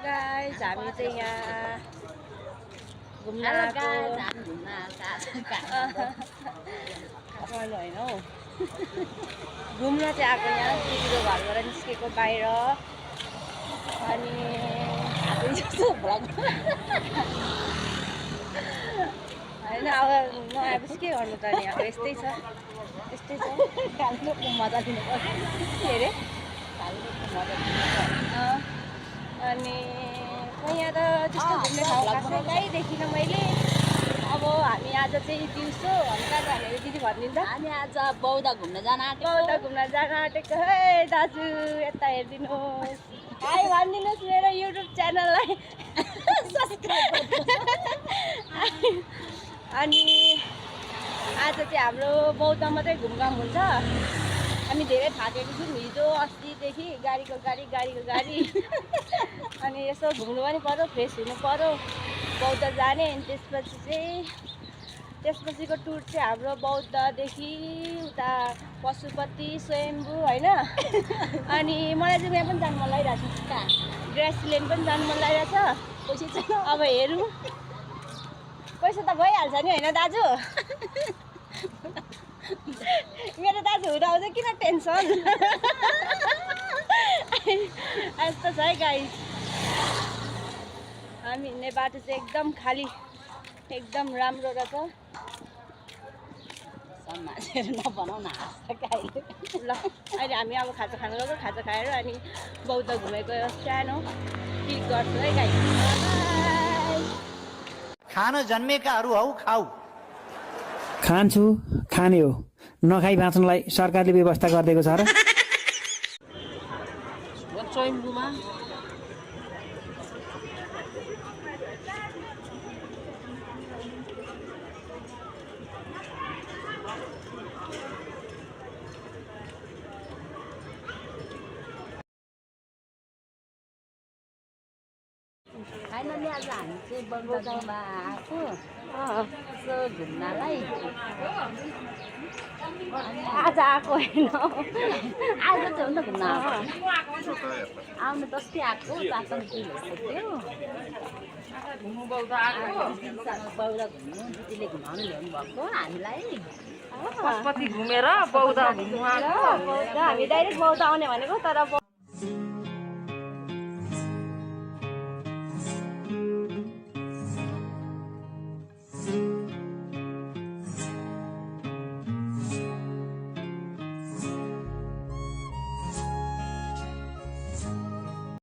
Guys, हामी चाहिँ यहाँ घुम्न आएको काठमाडौँ होइन हौ, घुम्न चाहिँ आएको यहाँ दिदीको घरबाट निस्केको बाहिर। अनि होइन अब नआएपछि के गर्नु त नि, अब यस्तै छ कालको मजा दिनु पर्छ के अरे अनि यहाँ त त्यस्तो घुम्ने ठाउँ खासै कहीँ देखिनँ मैले। अब हामी आज चाहिँ दिउँसो हामी कहाँ जाने दिदी भनिदिनु त। हामी आज बौद्ध घुम्न जान आँटेको है दाजु, यता हेरिदिनुहोस्, हाई भनिदिनुहोस् मेरो युट्युब च्यानललाई अनि आज चाहिँ हाम्रो बौद्ध मात्रै घुमघाम हुन्छ। हामी धेरै थाकेको छौँ हिजो अस्तिदेखि गाडीको गाडी अनि यसो घुम्नु पनि पर्यो, फ्रेस हुनु पर्यो, बौद्ध जाने। अनि त्यसपछिको टुर चाहिँ हाम्रो बौद्धदेखि उता पशुपति स्वयम्भू होइन। अनि मलाई चाहिँ यहाँ पनि जानु मन लागिरहेको छ, ग्रासल्यान्ड पनि जानु मन लागिरहेको छ। पैसा चाहिँ अब हेरौँ, पैसा त भइहाल्छ नि होइन दाजु। मेरो दाजु हुँदा किन टेन्सन यस्तो छ है गाइस। हामी हिँड्ने बाटो चाहिँ एकदम खाली, एकदम राम्रो रहेछ। नबनाउन ल अहिले हामी अब खाजा खानु गएको, खाजा खाएर अनि बौद्ध घुमेको सानो पिक गर्छु है गाइस। खान जन्मेकाहरू हौ खाऊ, खान्छु, खाने हो, नखाइ बाँच्नलाई सरकारले व्यवस्था गरिदिएको छ र। स्वयम्भूमा होइन नि आज हामी चाहिँ बौद्धमा आएको यसो घुम्नलाई। आज आएको होइन, आज चाहिँ हो नि त घुम्न आउनु दस्तै आएको 5 दिन भइसक्यो। बौद्ध घुम्नु दिदीले घुमाउनु ल्याउनु भएको हामीलाई। पशुपति घुमेर बौद्ध घुम्नु आएको। हामी डाइरेक्ट बौद्ध आउने भनेको तर